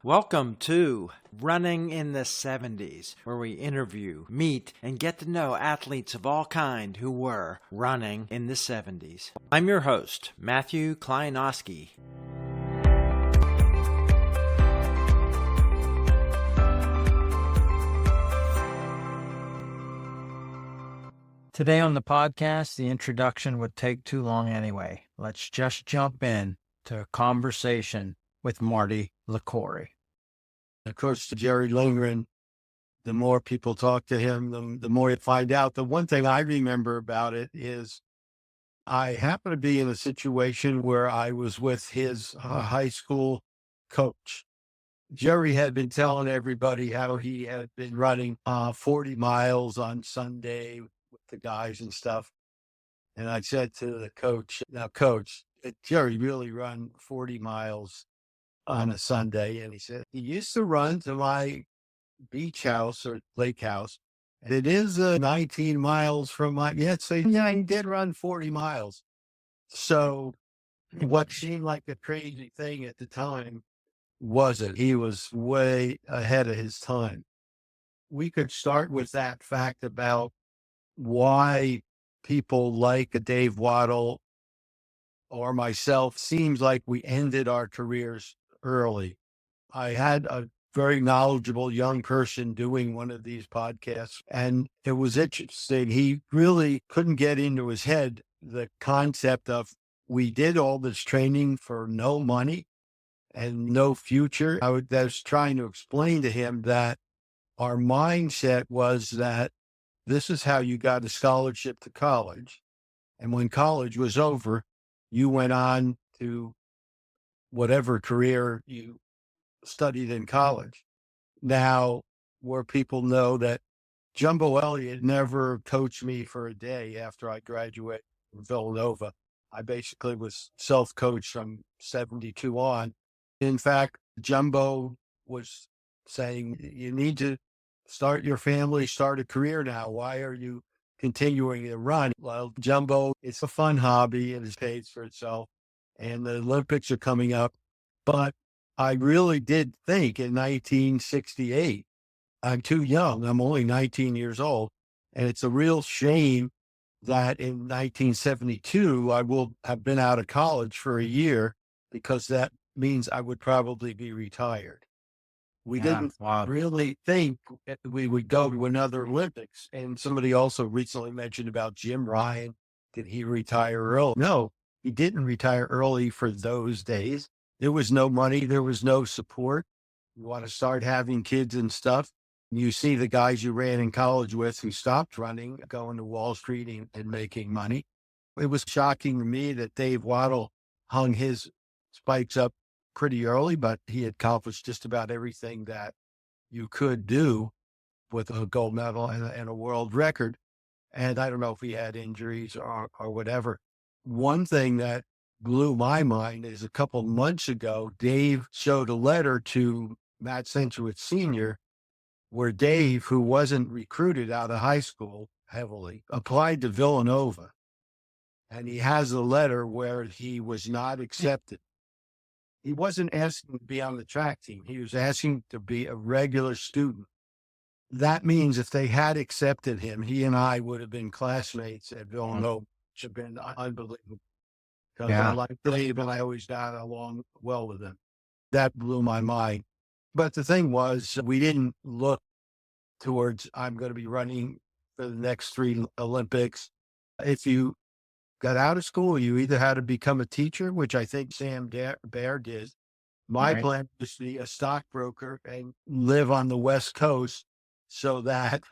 Welcome to Running in the 70s, where we interview, meet, and get to know athletes of all kind who were running in the 70s. I'm your host, Matthew Kleinowski. Today on the podcast, the introduction would take too long anyway. Let's just jump in to a conversation with Marty Liquori. Of course, Jerry Lindgren, the more people talk to him, the more you find out. The one thing I remember about it is I happened to be in a situation where I was with his high school coach. Jerry had been telling everybody how he had been running 40 miles on Sunday with the guys and stuff. And I said to the coach, now, coach, did Jerry really run 40 miles on a Sunday? And he said, he used to run to my beach house or lake house. And it is 19 miles from my, yeah, he did run 40 miles. So what seemed like a crazy thing at the time wasn't. He was way ahead of his time. We could start with that fact about why people like a Dave Waddle or myself seems like we ended our careers early. I had a very knowledgeable young person doing one of these podcasts, and it was interesting. He really couldn't get into his head the concept of we did all this training for no money and no future. I was trying to explain to him that our mindset was that this is how you got a scholarship to college. And when college was over, you went on to whatever career you studied in college. Now, where people know that Jumbo Elliott never coached me for a day after I graduated from Villanova. I basically was self-coached from 72 on. In fact, Jumbo was saying, you need to start your family, start a career now. Why are you continuing to run? Well, Jumbo, it's a fun hobby and it pays for itself. And the Olympics are coming up. But I really did think in 1968, I'm too young. I'm only 19 years old. And it's a real shame that in 1972, I will have been out of college for a year because that means I would probably be retired. We didn't really think we would go to another Olympics. And somebody also recently mentioned about Jim Ryan. Did he retire early? No, he didn't retire early for those days. There was no money. There was no support. You want to start having kids and stuff. You see the guys you ran in college with who stopped running, going to Wall Street and making money. It was shocking to me that Dave Waddle hung his spikes up pretty early, but he accomplished just about everything that you could do with a gold medal and a world record. And I don't know if he had injuries or whatever. One thing that blew my mind is a couple months ago, Dave showed a letter to Matt Centrowitz Sr., where Dave, who wasn't recruited out of high school heavily, applied to Villanova. And he has a letter where he was not accepted. He wasn't asking to be on the track team. He was asking to be a regular student. That means if they had accepted him, he and I would have been classmates at Villanova, which have been unbelievable. Because I like Dave and I always got along well with him. That blew my mind. But the thing was, we didn't look towards, I'm going to be running for the next 3 Olympics. If you got out of school, you either had to become a teacher, which I think Sam Baer did. My plan was to be a stockbroker and live on the West Coast so that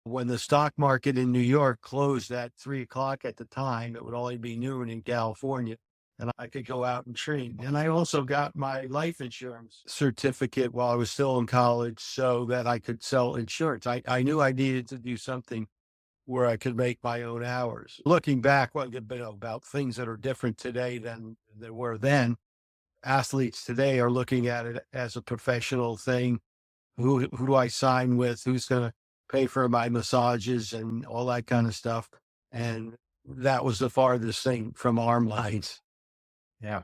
when the stock market in New York closed at 3:00 at the time, it would only be noon in California. And I could go out and train. And I also got my life insurance certificate while I was still in college so that I could sell insurance. I knew I needed to do something where I could make my own hours. Looking back, about things that are different today than they were then, athletes today are looking at it as a professional thing. Who do I sign with? Who's going to pay for my massages and all that kind of stuff? And that was the farthest thing from our minds. Yeah.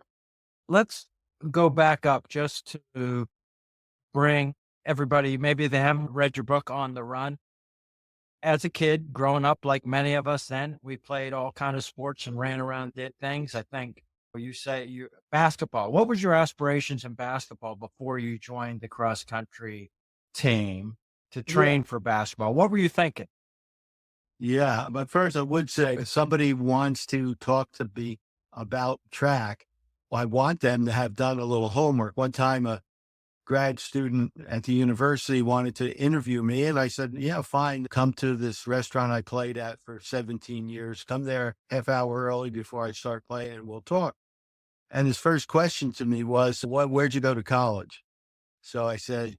Let's go back up just to bring everybody, maybe they haven't read your book On the Run. As a kid, growing up like many of us then, we played all kind of sports and ran around, did things. I think you say you basketball. What was your aspirations in basketball before you joined the cross country team to Yeah. train for basketball? What were you thinking? Yeah. But first, I would say if somebody wants to talk to me about track, I want them to have done a little homework. One time, a grad student at the university wanted to interview me, and I said, yeah, fine. Come to this restaurant I played at for 17 years. Come there half hour early before I start playing, and we'll talk. And his first question to me was, where'd you go to college? So I said,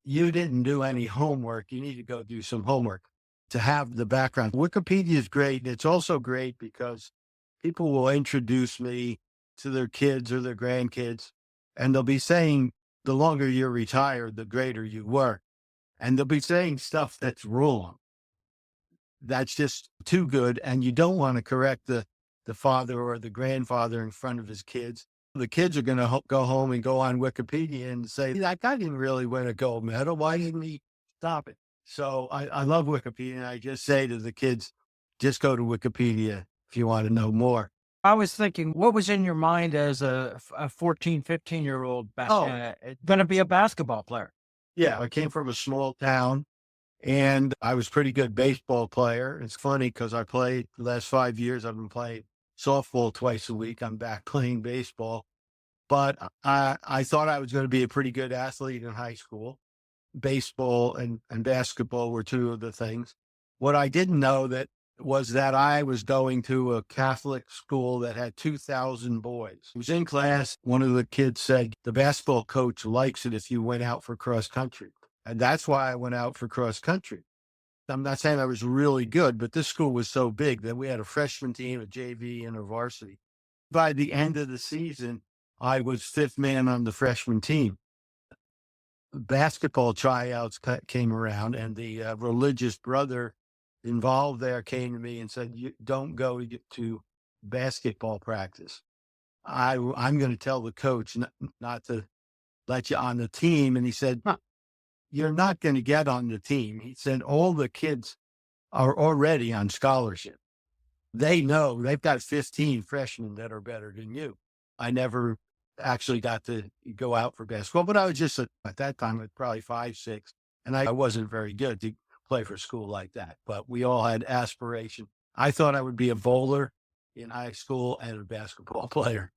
you didn't do any homework. You need to go do some homework to have the background. Wikipedia is great. And it's also great because people will introduce me to their kids or their grandkids, and they'll be saying, the longer you're retired, the greater you were. And they'll be saying stuff that's wrong. That's just too good. And you don't want to correct the father or the grandfather in front of his kids. The kids are going to go home and go on Wikipedia and say, that guy didn't really win a gold medal. Why didn't he stop it? So I love Wikipedia. And I just say to the kids, just go to Wikipedia if you want to know more. I was thinking, what was in your mind as a 14, 15-year-old going to be a basketball player? Yeah, I came from a small town and I was a pretty good baseball player. It's funny because I played the last 5 years. I've been playing softball twice a week. I'm back playing baseball, but I thought I was going to be a pretty good athlete in high school. Baseball and basketball were two of the things. What I didn't know was that I was going to a Catholic school that had 2,000 boys. I was in class. One of the kids said, the basketball coach likes it if you went out for cross country. And that's why I went out for cross country. I'm not saying I was really good, but this school was so big that we had a freshman team, a JV, and a varsity. By the end of the season, I was fifth man on the freshman team. Basketball tryouts came around, and the religious brother involved there came to me and said, you don't go to basketball practice. I'm going to tell the coach not to let you on the team. And he said, you're not going to get on the team. He said, all the kids are already on scholarship. They know they've got 15 freshmen that are better than you. I never actually got to go out for basketball, but I was just at that time, probably 5, 6, and I wasn't very good to play for school like that, but we all had aspiration. I thought I would be a bowler in high school and a basketball player.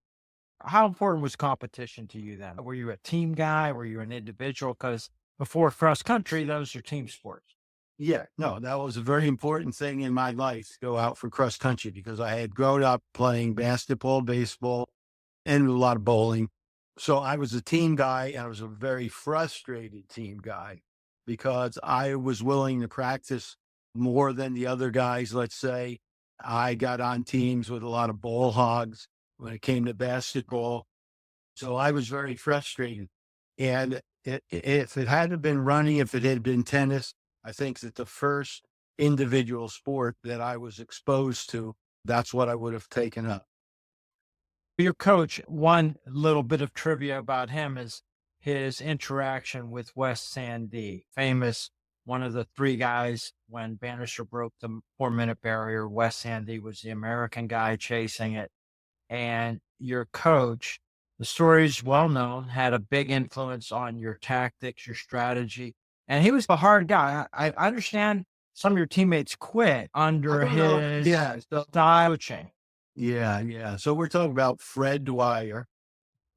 How important was competition to you then? Were you a team guy? Were you an individual? Because before cross country, those are team sports. Yeah, no, that was a very important thing in my life to go out for cross country because I had grown up playing basketball, baseball, and a lot of bowling. So I was a team guy, and I was a very frustrated team guy because I was willing to practice more than the other guys. Let's say I got on teams with a lot of ball hogs when it came to basketball. So I was very frustrated. And if it hadn't been running, if it had been tennis, I think that the first individual sport that I was exposed to, that's what I would have taken up. Your coach, one little bit of trivia about him is his interaction with Wes Sandee, famous, one of the three guys when Bannister broke the 4-minute barrier. Wes Sandee was the American guy chasing it. And your coach, the story is well known, had a big influence on your tactics, your strategy. And he was a hard guy. I understand some of your teammates quit under his style coaching. Yeah. So we're talking about Fred Dwyer,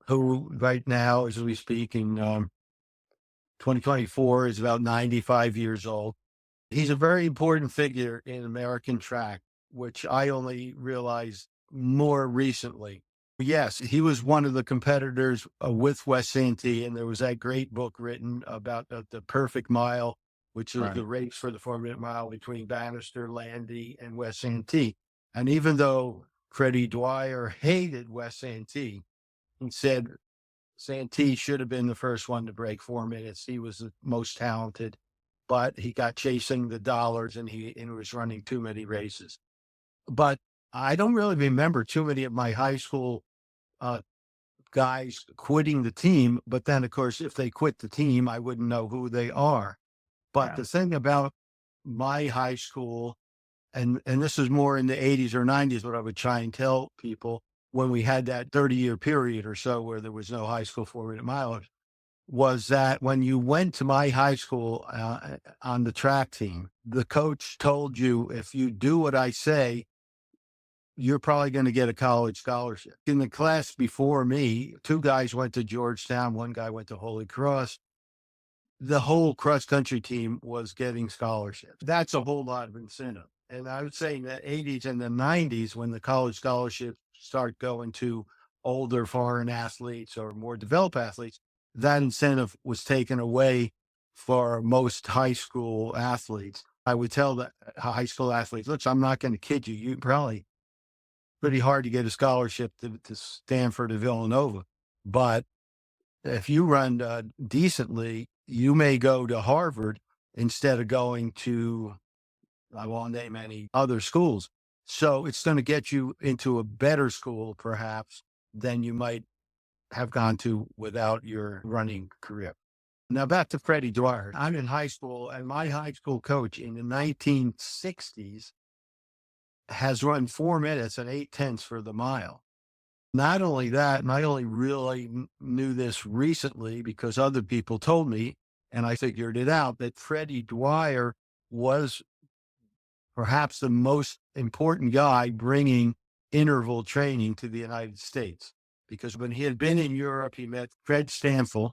who right now, as we speak, in 2024 is about 95 years old. He's a very important figure in American track, which I only realized more recently. Yes, he was one of the competitors with Wes Santee, and there was that great book written about the perfect mile, which is the race for the 4-minute mile between Bannister, Landy, and Wes Santee. And even though Freddie Dwyer hated Wes Santee, he said Santee should have been the first one to break 4 minutes. He was the most talented, but he got chasing the dollars and he was running too many races. But I don't really remember too many of my high school guys quitting the team. But then, of course, if they quit the team, I wouldn't know who they are. But Yeah. the thing about my high school, and this is more in the 80s or 90s, what I would try and tell people when we had that 30-year period or so where there was no high school 4-minute milers, was that when you went to my high school on the track team, the coach told you, if you do what I say, you're probably going to get a college scholarship. In the class before me, 2 guys went to Georgetown, 1 guy went to Holy Cross. The whole cross country team was getting scholarships. That's a whole lot of incentive. And I would say in the 80s and the 90s, when the college scholarships start going to older foreign athletes or more developed athletes, that incentive was taken away for most high school athletes. I would tell the high school athletes, look, I'm not going to kid you. You probably pretty hard to get a scholarship to Stanford or Villanova. But if you run decently, you may go to Harvard instead of going to, I won't name any other schools. So it's going to get you into a better school, perhaps, than you might have gone to without your running career. Now back to Freddie Dwyer. I'm in high school, and my high school coach in the 1960s has run 4 minutes and 8/10 for the mile. Not only that, and I only really knew this recently because other people told me, and I figured it out, that Freddie Dwyer was perhaps the most important guy bringing interval training to the United States. Because when he had been in Europe, he met Fred Stanfill.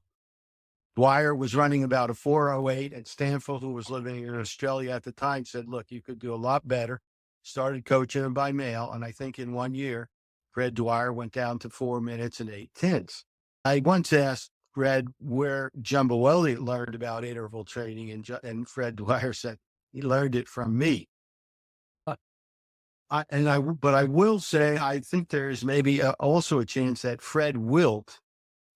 Dwyer was running about a 4:08, and Stanfill, who was living in Australia at the time, said, look, you could do a lot better. Started coaching him by mail, and I think in 1 year, Fred Dwyer went down to 4 minutes and 8/10. I once asked Fred where Jumbo Elliott learned about interval training, and Fred Dwyer said he learned it from me. But I will say, I think there is maybe also a chance that Fred Wilt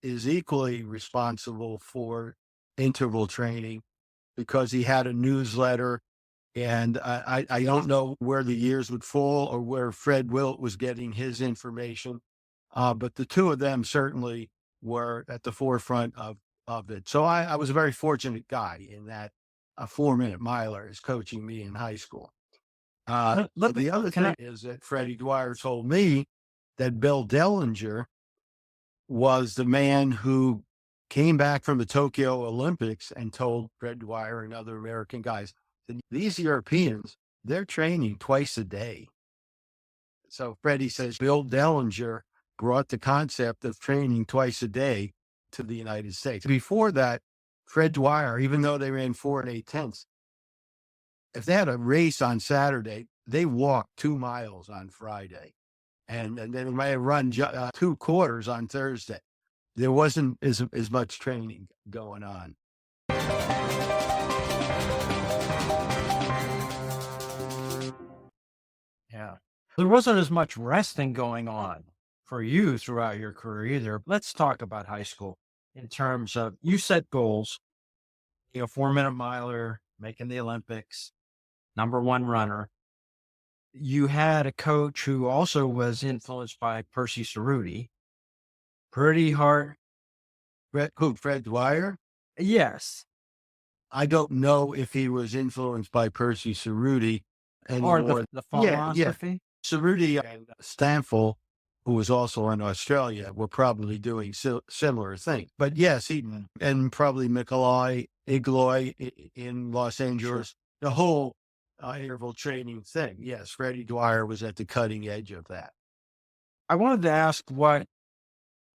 is equally responsible for interval training because he had a newsletter. And I don't know where the years would fall or where Fred Wilt was getting his information. But the two of them certainly were at the forefront of it. So I was a very fortunate guy in that a 4-minute miler is coaching me in high school. The other thing is that Freddie Dwyer told me that Bill Dellinger was the man who came back from the Tokyo Olympics and told Fred Dwyer and other American guys, these Europeans, they're training twice a day. So Freddie says Bill Dellinger brought the concept of training twice a day to the United States. Before that, Fred Dwyer, even though they ran 4 8/10, if they had a race on Saturday, they walked 2 miles on Friday. And then they may have run 2 quarters on Thursday. There wasn't as much training going on. Yeah. There wasn't as much resting going on for you throughout your career either. Let's talk about high school in terms of you set goals, 4-minute miler, making the Olympics, #1 runner. You had a coach who also was influenced by Percy Cerruti. Pretty hard. Fred Dwyer? Yes. I don't know if he was influenced by Percy Cerruti Or anymore. the Yeah. philosophy. Cerruti and Stanfill, who was also in Australia, were probably doing similar things. But yes, and probably Nikolai Igloy in Los Angeles, the whole interval training thing. Yes, Freddie Dwyer was at the cutting edge of that. I wanted to ask what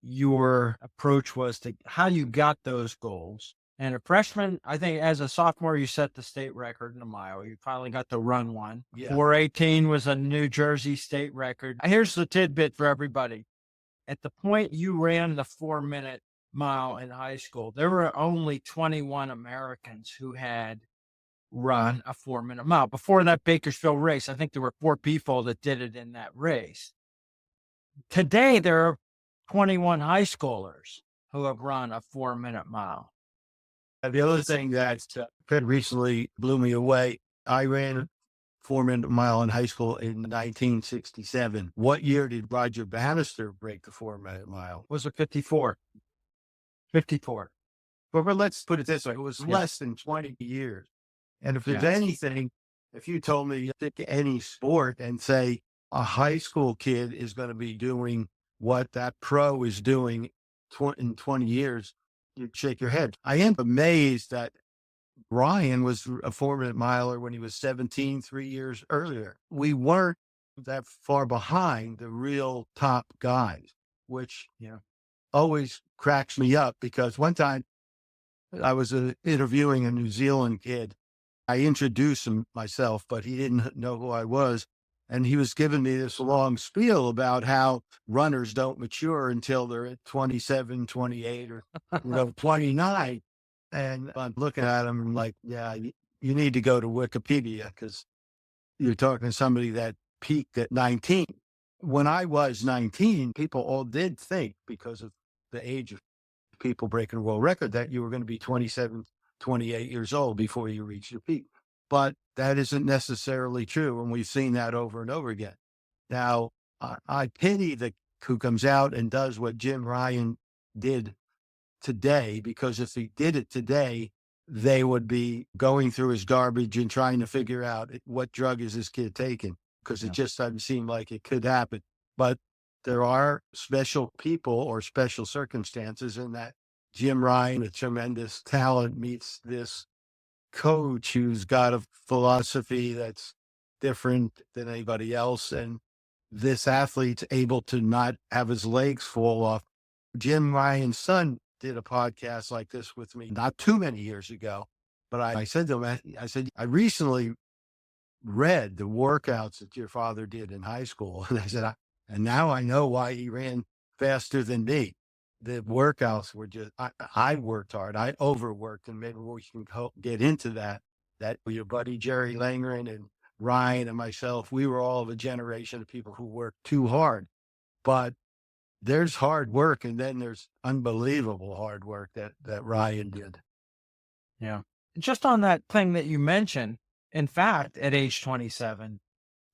your approach was to how you got those goals. And a freshman, I think as a sophomore, you set the state record in a mile. You finally got to run one. Yeah. 4:18 was a New Jersey state record. Here's the tidbit for everybody. At the point you ran the 4-minute mile in high school, there were only 21 Americans who had run a 4-minute mile. Before that Bakersfield race, I think there were 4 people that did it in that race. Today, there are 21 high schoolers who have run a 4-minute mile. And the other thing that recently blew me away, I ran 4-minute mile in high school in 1967. What year did Roger Bannister break the 4-minute mile? Was it 54? 54. But let's put it this way. It was Yeah. less than 20 years. And if there's Yeah. anything, if you told me pick any sport and say a high school kid is going to be doing what that pro is doing in 20 years, you'd shake your head. I am amazed that Ryan was a 4-minute miler when he was 17, 3 years earlier. We weren't that far behind the real top guys, which always cracks me up, because one time I was interviewing a New Zealand kid. I introduced him myself, but he didn't know who I was. And he was giving me this long spiel about how runners don't mature until they're at 27, 28, or 29. And I'm looking at him like, yeah, you need to go to Wikipedia, because you're talking to somebody that peaked at 19. When I was 19, people all did think, because of the age of people breaking a world record, that you were going to be 27, 28 years old before you reach your peak. But that isn't necessarily true. And we've seen that over and over again. Now, I pity the who comes out and does what Jim Ryan did today, because if he did it today, they would be going through his garbage and trying to figure out what drug is this kid taking, because it just doesn't seem like it could happen. But there are special people or special circumstances in that Jim Ryan, a tremendous talent, meets this coach who's got a philosophy that's different than anybody else. And this athlete's able to not have his legs fall off. Jim Ryan's son did a podcast like this with me not too many years ago. But I said to him, I said, I recently read the workouts that your father did in high school. And I said, and now I know why he ran faster than me. The workouts were just, I worked hard. I overworked, and maybe we can get into that your buddy Jerry Langren and Ryan and myself, we were all of a generation of people who worked too hard. But there's hard work, and then there's unbelievable hard work that Ryan did. Yeah. Just on that thing that you mentioned, in fact, at age 27,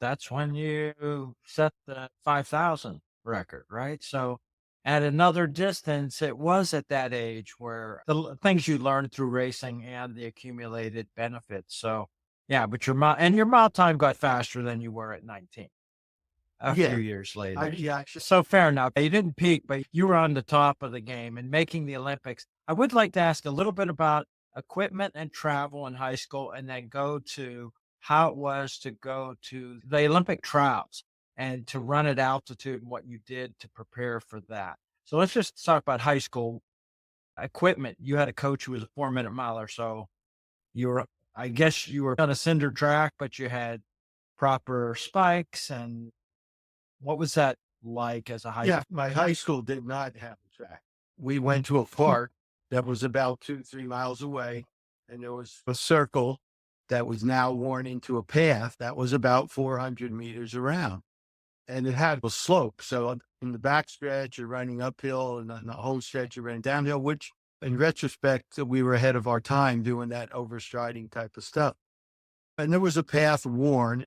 that's when you set the 5,000 record, right? So at another distance, it was at that age where the things you learned through racing and the accumulated benefits. So yeah, but your mile time got faster than you were at 19. A few years later. So fair enough. You didn't peak, but you were on the top of the game and making the Olympics. I would like to ask a little bit about equipment and travel in high school, and then go to how it was to go to the Olympic trials and to run at altitude and what you did to prepare for that. So let's just talk about high school equipment. You had a coach who was a 4-minute miler. So I guess you were on a cinder track, but you had proper spikes. And what was that like as a high school? Yeah, my high school did not have a track. We went to a park that was about 2-3 miles away, and there was a circle that was now worn into a path that was about 400 meters around. And it had a slope. So in the back stretch, you're running uphill, and on the home stretch, you're running downhill, which in retrospect, we were ahead of our time doing that overstriding type of stuff. And there was a path worn,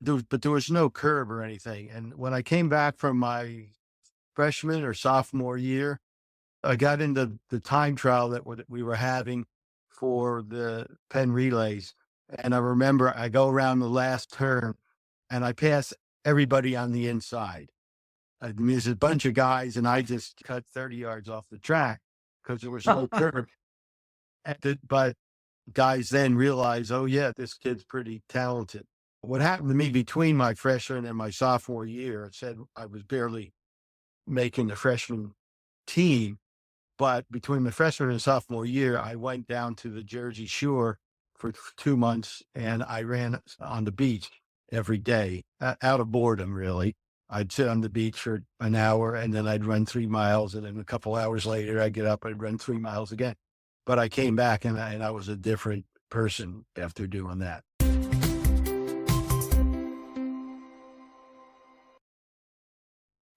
but there was no curb or anything. And when I came back from my freshman or sophomore year, I got into the time trial that we were having for the Penn relays. And I remember I go around the last turn and I pass everybody on the inside. I mean, there's a bunch of guys, and I just cut 30 yards off the track because there was no curb. But guys then realized, oh yeah, this kid's pretty talented. What happened to me between my freshman and my sophomore year, it said I was barely making the freshman team. But between the freshman and sophomore year, I went down to the Jersey Shore for 2 months, and I ran on the beach every day, out of boredom, really. I'd sit on the beach for an hour, and then I'd run 3 miles, and then a couple hours later, I'd get up, I'd run 3 miles again. But I came back, and I was a different person after doing that.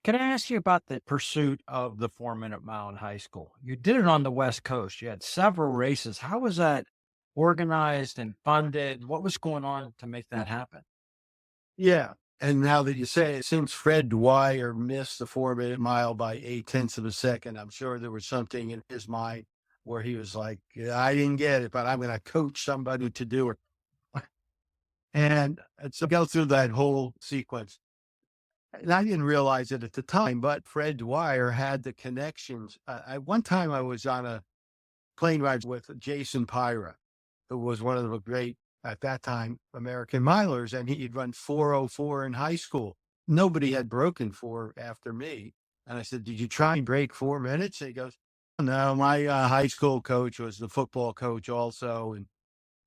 Can I ask you about the pursuit of the 4-minute mile in high school? You did it on the West Coast. You had several races. How was that organized and funded? What was going on to make that happen? Yeah. And now that you say it, since Fred Dwyer missed the 4 minute mile by 8/10 of a second, I'm sure there was something in his mind where he was like, "Yeah, I didn't get it, but I'm going to coach somebody to do it." And so go through that whole sequence. And I didn't realize it at the time, but Fred Dwyer had the connections. One time I was on a plane ride with Jason Pyra, who was one of the great, at that time, American milers, and he'd run 4:04 in high school. Nobody had broken four after me. And I said, "Did you try and break 4 minutes?" And he goes, "No, my high school coach was the football coach also. And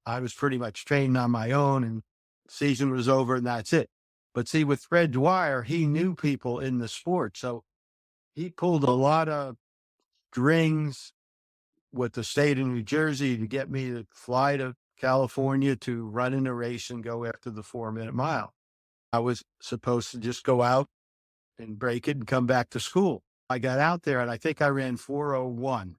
I was pretty much trained on my own, and season was over and that's it." But see, with Fred Dwyer, he knew people in the sport. So he pulled a lot of strings with the state of New Jersey to get me to fly to California to run in a race and go after the 4 minute mile. I was supposed to just go out and break it and come back to school. I got out there and I think I ran 4:01.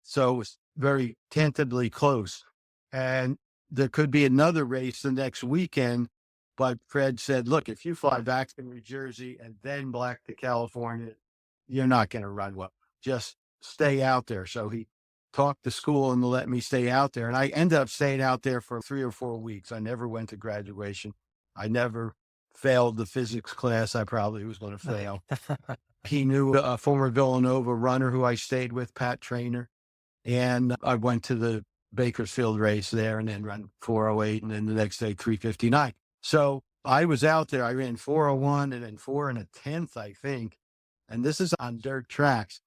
So it was very tentatively close. And there could be another race the next weekend. But Fred said, "Look, if you fly back to New Jersey and then back to California, you're not going to run well. Just stay out there." So he talked to school and let me stay out there. And I ended up staying out there for 3 or 4 weeks. I never went to graduation. I never failed the physics class I probably was going to fail. He knew a former Villanova runner who I stayed with, Pat Trainer. And I went to the Bakersfield race there and then run 4:08 and then the next day 3:59. So I was out there. I ran 4:01 and then 4 1/10, I think. And this is on dirt tracks.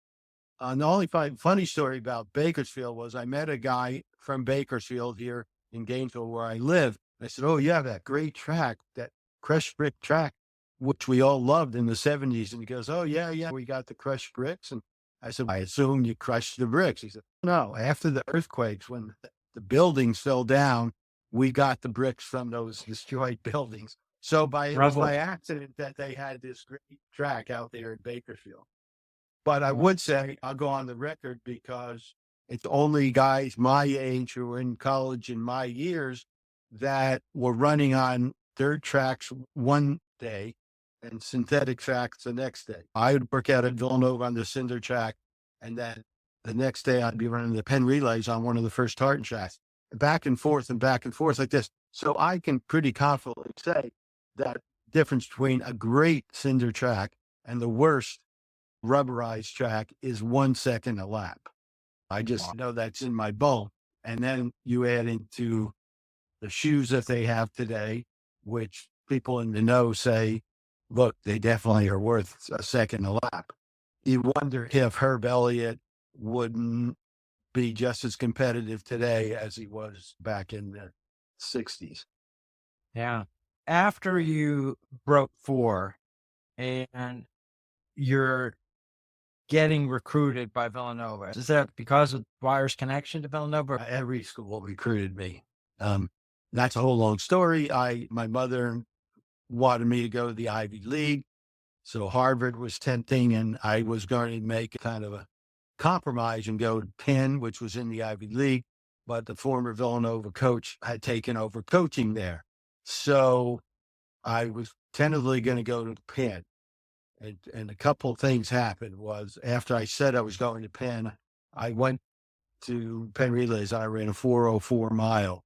The only funny story about Bakersfield was I met a guy from Bakersfield here in Gainesville where I live. I said, "Oh, you have that great track, that crushed brick track, which we all loved in the 70s. And he goes, "Oh, yeah, we got the crushed bricks." And I said, "I assume you crushed the bricks." He said, "No, after the earthquakes, when the buildings fell down, we got the bricks from those destroyed buildings." So it was by accident that they had this great track out there in Bakersfield. But I would say, I'll go on the record because it's only guys my age who were in college in my years that were running on dirt tracks one day and synthetic tracks the next day. I would work out at Villanova on the cinder track, and then the next day I'd be running the Penn relays on one of the first tartan tracks, back and forth like this. So I can pretty confidently say that difference between a great cinder track and the worst rubberized track is 1 second a lap. I just know that's in my bone. And then you add into the shoes that they have today, which people in the know say, look, they definitely are worth a second a lap. You wonder if Herb Elliott wouldn't be just as competitive today as he was back in the 60s. Yeah. After you broke 4 and you're getting recruited by Villanova, is that because of Dwyer's connection to Villanova? Every school recruited me. That's a whole long story. My mother wanted me to go to the Ivy League. So Harvard was tempting, and I was going to make kind of a compromise and go to Penn, which was in the Ivy League. But the former Villanova coach had taken over coaching there. So I was tentatively going to go to Penn. And a couple of things happened. Was after I said I was going to Penn, I went to Penn Relays. I ran a 4:04 mile,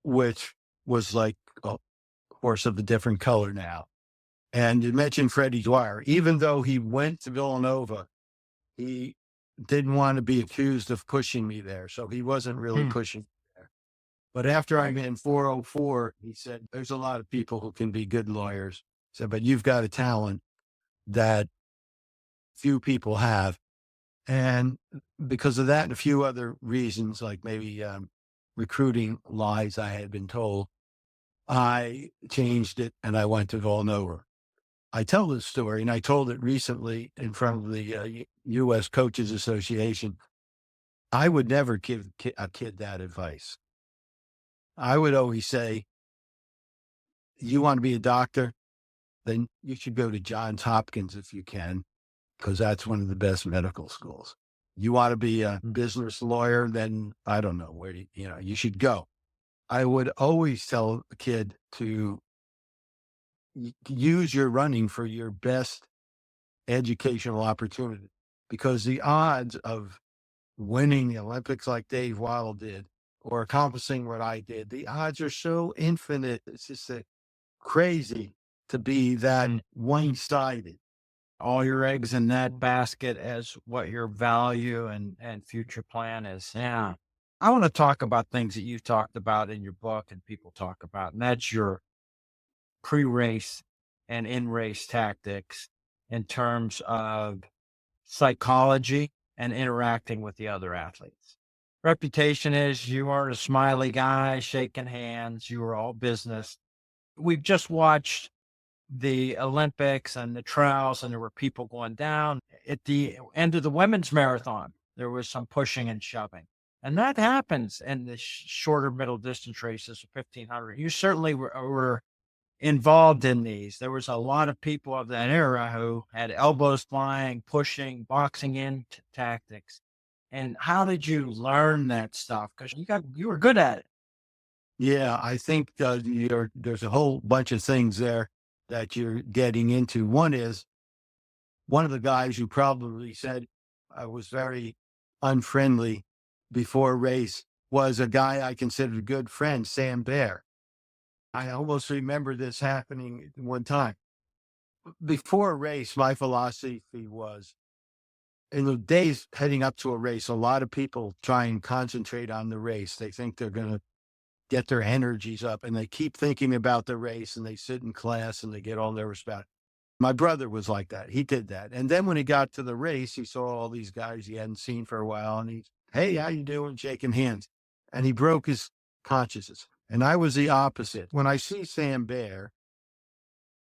which was like a horse of a different color now. And you mentioned Freddie Dwyer. Even though he went to Villanova, he didn't want to be accused of pushing me there. So he wasn't really pushing me there. But after I ran 4:04, he said, "There's a lot of people who can be good lawyers." He said, "But you've got a talent that few people have." And because of that and a few other reasons, like maybe recruiting lies I had been told, I changed it and I went to Villanova. I tell this story, and I told it recently in front of the U.S. Coaches Association. I would never give a kid that advice. I would always say, you want to be a doctor, then you should go to Johns Hopkins if you can, because that's one of the best medical schools. You want to be a business lawyer, then I don't know where you should go. I would always tell a kid to use your running for your best educational opportunity, because the odds of winning the Olympics like Dave Waddle did, or accomplishing what I did, the odds are so infinite. It's just crazy to be that one-sided. All your eggs in that basket as what your value and future plan is. Yeah. I want to talk about things that you've talked about in your book and people talk about, and that's your pre-race and in-race tactics in terms of psychology and interacting with the other athletes. Reputation is you are a smiley guy, shaking hands, you are all business. We've just watched the Olympics and the trials, and there were people going down. At the end of the women's marathon, there was some pushing and shoving. And that happens in the shorter middle distance races of 1500. You certainly were involved in these. There was a lot of people of that era who had elbows flying, pushing, boxing in tactics. And how did you learn that stuff? Because you were good at it. Yeah, I think there's a whole bunch of things there that you're getting into. One is, one of the guys who probably said I was very unfriendly before a race was a guy I considered a good friend, Sam Bear. I almost remember this happening one time. Before a race, my philosophy was, in the days heading up to a race, a lot of people try and concentrate on the race. They think they're going to get their energies up, and they keep thinking about the race, and they sit in class and they get all nervous about it. My brother was like that. He did that. And then when he got to the race, he saw all these guys he hadn't seen for a while, and hey, how you doing? Shaking hands. And he broke his consciousness. And I was the opposite. When I see Sam Bear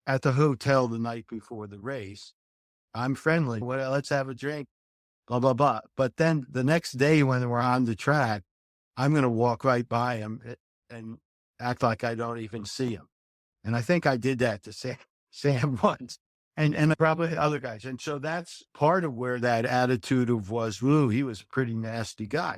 at the hotel the night before the race, I'm friendly. Well, let's have a drink, blah, blah, blah. But then the next day when we're on the track, I'm going to walk right by him and act like I don't even see him. And I think I did that to Sam once, and probably other guys. And so that's part of where that attitude of was, ooh, he was a pretty nasty guy.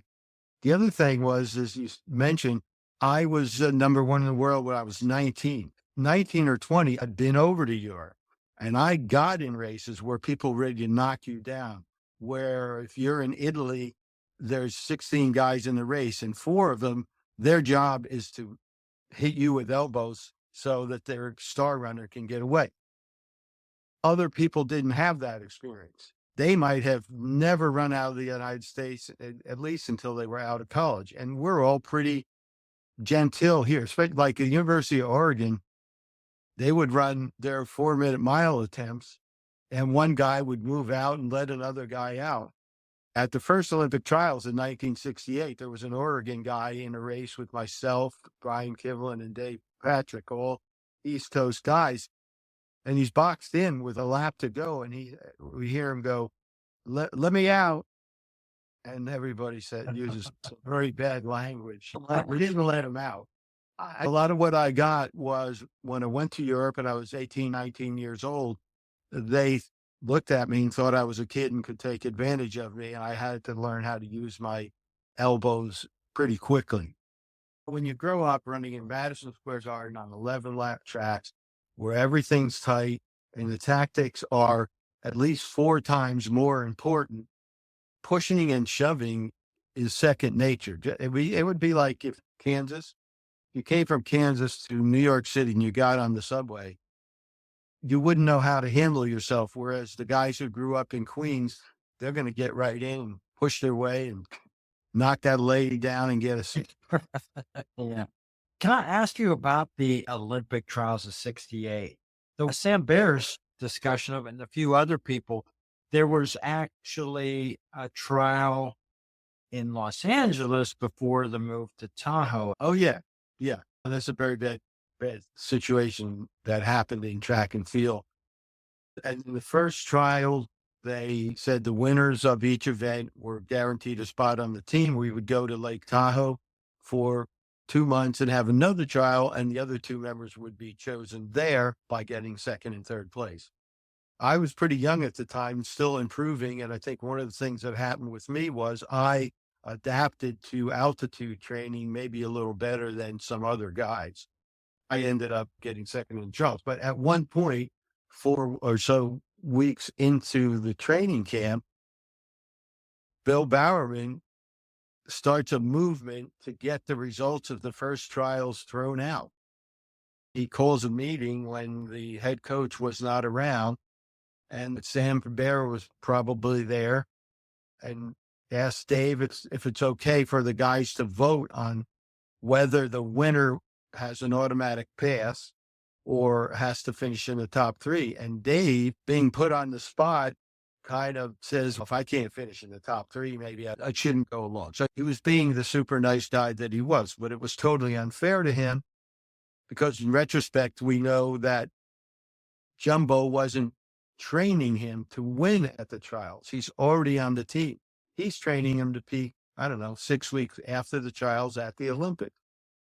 The other thing was, as you mentioned, I was number one in the world when I was 19 or 20. I'd been over to Europe, and I got in races where people ready to knock you down, where if you're in Italy, there's 16 guys in the race, and 4 of them, their job is to hit you with elbows so that their star runner can get away. Other people didn't have that experience. They might have never run out of the United States, at least until they were out of college. And we're all pretty genteel here, especially like the University of Oregon. They would run their 4-minute mile attempts, and one guy would move out and let another guy out. At the first Olympic trials in 1968, there was an Oregon guy in a race with myself, Brian Kivlin, and Dave Patrick, all East Coast guys. And he's boxed in with a lap to go, and we hear him go, let me out. And everybody uses some very bad language. We didn't let him out. A lot of what I got was when I went to Europe and I was 18, 19 years old, they looked at me and thought I was a kid and could take advantage of me. And I had to learn how to use my elbows pretty quickly. When you grow up running in Madison Square Garden on 11-lap tracks where everything's tight and the tactics are at least 4 times more important, pushing and shoving is second nature. It would be like if you came from Kansas to New York City and you got on the subway, you wouldn't know how to handle yourself. Whereas the guys who grew up in Queens, they're going to get right in and push their way and knock that lady down and get a seat. Yeah. Can I ask you about the Olympic trials of 68? The Sam Bear's discussion of it and a few other people, there was actually a trial in Los Angeles before the move to Tahoe. Oh, yeah. Yeah. That's a very bad situation that happened in track and field. And in the first trial, they said the winners of each event were guaranteed a spot on the team. We would go to Lake Tahoe for 2 months and have another trial, and the other 2 members would be chosen there by getting second and third place. I was pretty young at the time, still improving. And I think one of the things that happened with me was I adapted to altitude training maybe a little better than some other guys. I ended up getting second in jumps. But at one point, 4 or so weeks into the training camp, Bill Bowerman starts a movement to get the results of the first trials thrown out. He calls a meeting when the head coach was not around, and Sam Bear was probably there, and asked Dave if it's okay for the guys to vote on whether the winner has an automatic pass or has to finish in the top three. And Dave, being put on the spot, kind of says, if I can't finish in the top three, maybe I shouldn't go along. So he was being the super nice guy that he was, but it was totally unfair to him because in retrospect, we know that Jumbo wasn't training him to win at the trials. He's already on the team. He's training him to peak, 6 weeks after the trials at the Olympics.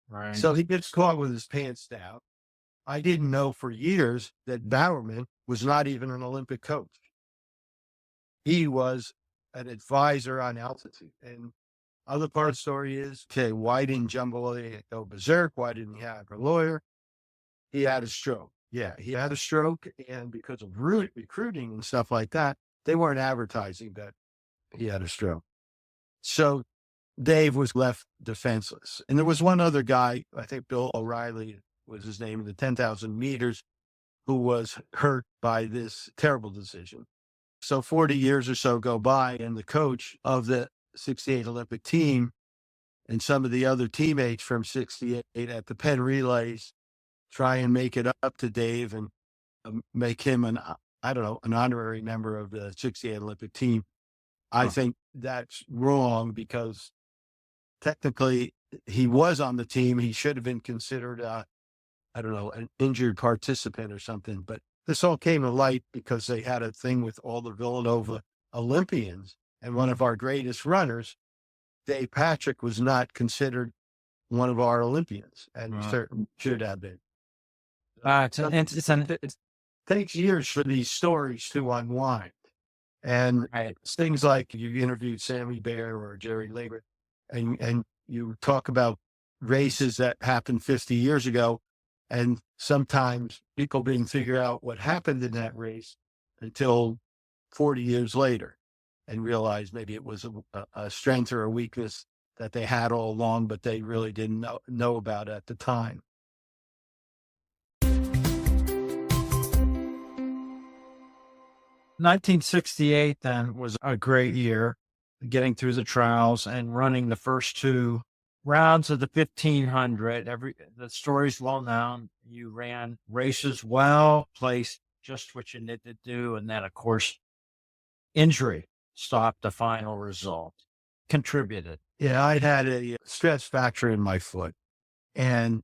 Right. So he gets caught with his pants down. I didn't know for years that Bowerman was not even an Olympic coach. He was an advisor on altitude. And other part of the story is, okay, why didn't Jumbo go berserk? Why didn't he have a lawyer? He had a stroke. Yeah, he had a stroke. And because of recruiting and stuff like that, they weren't advertising that he had a stroke. So Dave was left defenseless. And there was one other guy, I think Bill O'Reilly was his name, in the 10,000 meters, who was hurt by this terrible decision. So 40 years or so go by, and the coach of the 68 Olympic team and some of the other teammates from 68 at the Penn relays try and make it up to Dave and make him an honorary member of the 68 Olympic team. I think that's wrong because technically he was on the team. He should have been considered, an injured participant or something. But this all came to light because they had a thing with all the Villanova Olympians. And one of our greatest runners, Dave Patrick, was not considered one of our Olympians and certainly should have been. It takes years for these stories to unwind. And it's things like you interviewed Sammy Bear or Jerry Lingren, and you talk about races that happened 50 years ago. And sometimes people didn't figure out what happened in that race until 40 years later and realize maybe it was a strength or a weakness that they had all along, but they really didn't know about at the time. 1968 then was a great year, getting through the trials and running the first two rounds of the 1500. The story's well known. You ran races well, placed just what you needed to do, and then, of course, injury stopped the final result. Contributed. Yeah, I had a stress fracture in my foot, and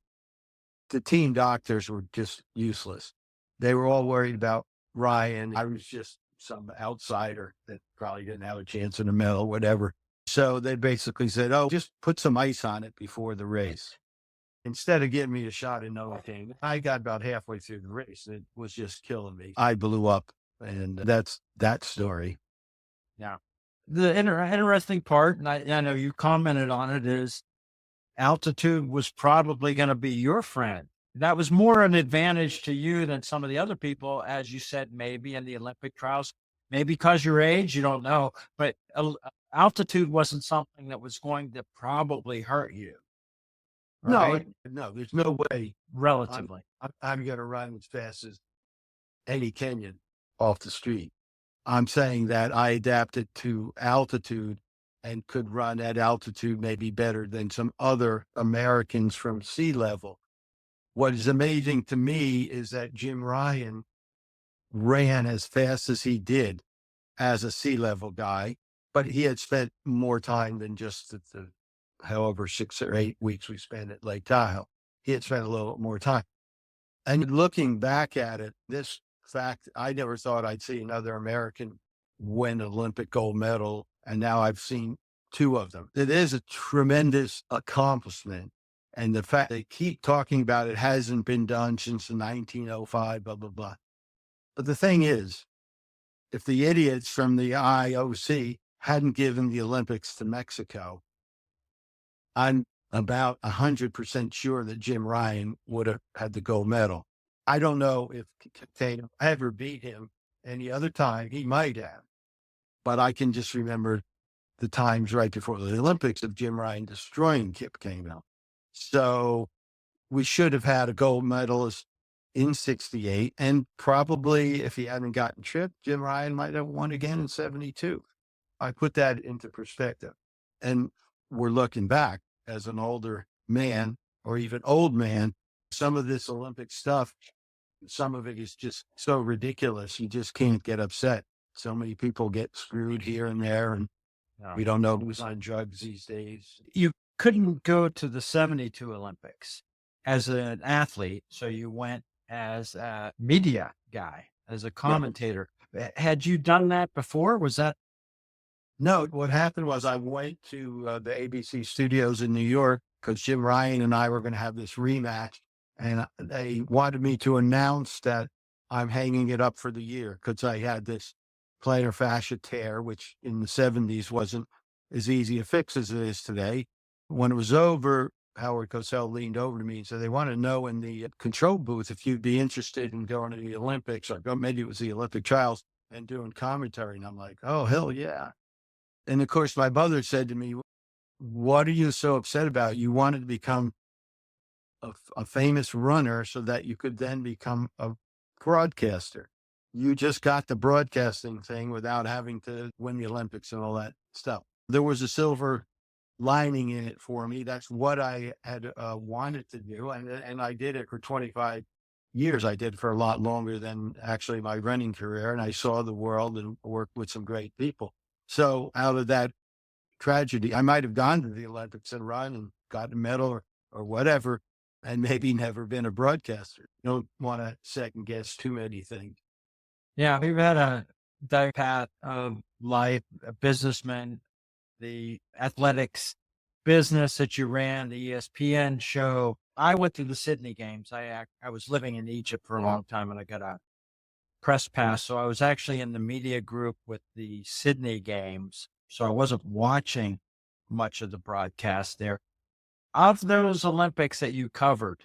the team doctors were just useless. They were all worried about Ryan. I was just some outsider that probably didn't have a chance in the medal, whatever. So they basically said, just put some ice on it before the race. Instead of giving me a shot in Novocaine, I got about halfway through the race. It was just killing me. I blew up, and that's that story. Yeah. The interesting part, and I know you commented on it, is altitude was probably going to be your friend. That was more an advantage to you than some of the other people, as you said, maybe in the Olympic trials, maybe because your age, you don't know, but altitude wasn't something that was going to probably hurt you. Right? No, there's no way. Relatively. I'm going to run as fast as any Kenyan off the street. I'm saying that I adapted to altitude and could run at altitude maybe better than some other Americans from sea level. What is amazing to me is that Jim Ryan ran as fast as he did as a sea level guy, but he had spent more time than just the however 6 or 8 weeks we spent at Lake Tahoe. He had spent a little more time. And looking back at it, this fact, I never thought I'd see another American win an Olympic gold medal, and now I've seen 2 of them. It is a tremendous accomplishment. And the fact they keep talking about it hasn't been done since 1905, blah, blah, blah. But the thing is, if the idiots from the IOC hadn't given the Olympics to Mexico, I'm about 100% sure that Jim Ryan would have had the gold medal. I don't know if Tatum ever beat him any other time. He might have, but I can just remember the times right before the Olympics of Jim Ryan destroying Kip Caneville. So we should have had a gold medalist in 68. And probably if he hadn't gotten tripped, Jim Ryan might have won again in 72. I put that into perspective. And we're looking back as an older man or even old man, some of this Olympic stuff, some of it is just so ridiculous. You just can't get upset. So many people get screwed here and there, and we don't know who's on drugs these days. You couldn't go to the 72 Olympics as an athlete, so you went as a media guy, as a commentator. Had you done that before? Was that? No, what happened was I went to the ABC studios in New York because Jim Ryan and I were going to have this rematch, and they wanted me to announce that I'm hanging it up for the year because I had this plantar fascia tear, which in the 70s wasn't as easy to fix as it is today. When it was over, Howard Cosell leaned over to me and said, they want to know in the control booth if you'd be interested in going to the Olympics, or maybe it was the Olympic trials, and doing commentary. And I'm like, oh, hell yeah. And of course, my mother said to me, what are you so upset about? You wanted to become a famous runner so that you could then become a broadcaster. You just got the broadcasting thing without having to win the Olympics and all that stuff. There was a silver lining in it for me. That's what I had wanted to do. And I did it for 25 years. I did it for a lot longer than actually my running career. And I saw the world and worked with some great people. So out of that tragedy, I might have gone to the Olympics and run and got a medal or whatever, and maybe never been a broadcaster. Don't want to second guess too many things. Yeah, we've had a direct path of life, a businessman, the athletics business that you ran, the ESPN show. I went to the Sydney games. I was living in Egypt for a long time, and I got a press pass. So I was actually in the media group with the Sydney games. So I wasn't watching much of the broadcast there. Of those Olympics that you covered,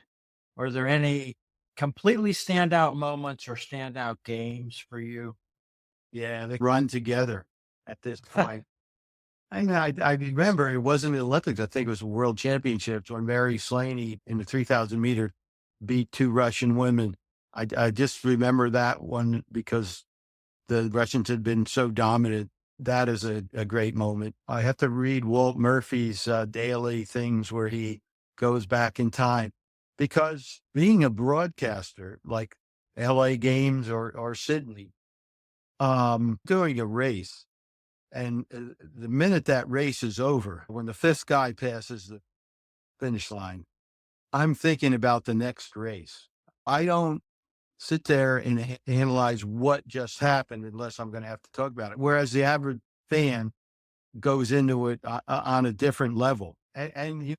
are there any completely standout moments or standout games for you? Yeah, they run together at this point. I remember it wasn't the Olympics. I think it was the World Championships when Mary Slaney in the 3,000 meter beat two Russian women. I just remember that one because the Russians had been so dominant. That is a great moment. I have to read Walt Murphy's daily things where he goes back in time, because being a broadcaster like LA Games or Sydney, doing a race, and the minute that race is over, when the fifth guy passes the finish line, I'm thinking about the next race. I don't sit there and analyze what just happened unless I'm going to have to talk about it. Whereas the average fan goes into it on a different level. And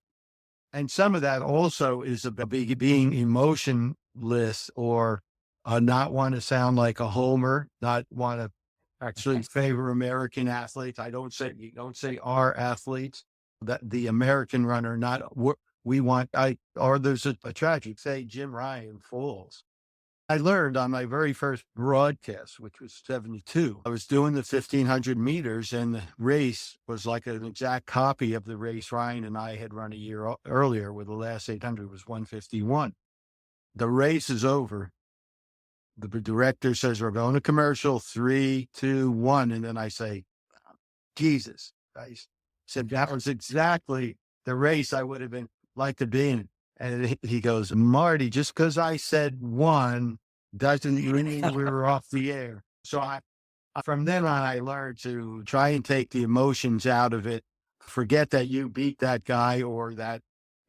some of that also is about being emotionless or not want to sound like a homer, not want to actually favor American athletes. You don't say our athletes, that the American runner, not what we want. Or there's a tragedy, say Jim Ryan falls. I learned on my very first broadcast, which was 72, I was doing the 1,500 meters, and the race was like an exact copy of the race Ryan and I had run a year earlier, where the last 800 was 151. The race is over. The director says, we're going to commercial, 3, 2, 1. And then I say, Jesus Christ. Said that was exactly the race I would have been like to be in. And he goes, Marty, just because I said 1 doesn't mean we were off the air. So from then on, I learned to try and take the emotions out of it. Forget that you beat that guy, or that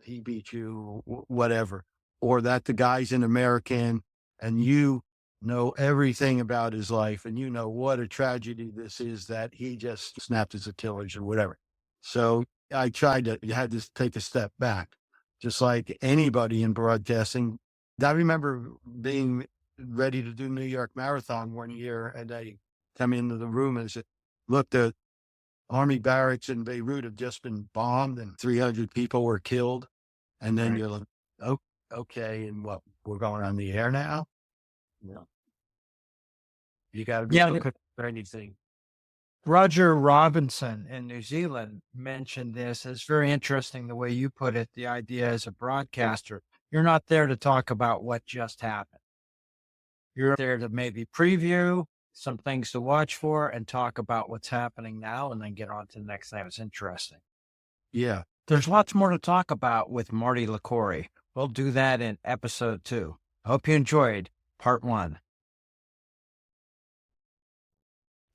he beat you, whatever, or that the guy's an American and you know everything about his life, and you know what a tragedy this is that he just snapped his Achilles or whatever. So I had to take a step back, just like anybody in broadcasting. I remember being ready to do New York Marathon one year, and come into the room and said, look, the army barracks in Beirut have just been bombed and 300 people were killed. And then Right. you're like, oh, okay. And what, we're going on the air now? No. You got to be looking for anything. Roger Robinson in New Zealand mentioned this. It's very interesting the way you put it. The idea as a broadcaster, you're not there to talk about what just happened. You're there to maybe preview some things to watch for and talk about what's happening now and then get on to the next thing. It's interesting. Yeah. There's lots more to talk about with Marty Liquori. We'll do that in episode 2. I hope you enjoyed part 1.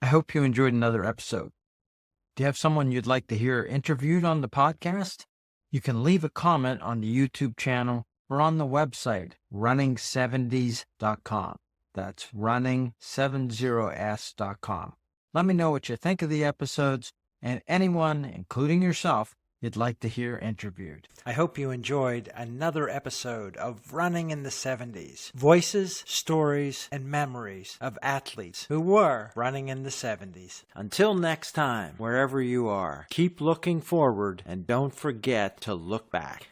I hope you enjoyed another episode. Do you have someone you'd like to hear interviewed on the podcast? You can leave a comment on the YouTube channel or on the website, running70s.com. That's running70s.com. Let me know what you think of the episodes and anyone, including yourself, you'd like to hear interviewed. I hope you enjoyed another episode of Running in the 70s. Voices, stories, and memories of athletes who were running in the 70s. Until next time, wherever you are, keep looking forward and don't forget to look back.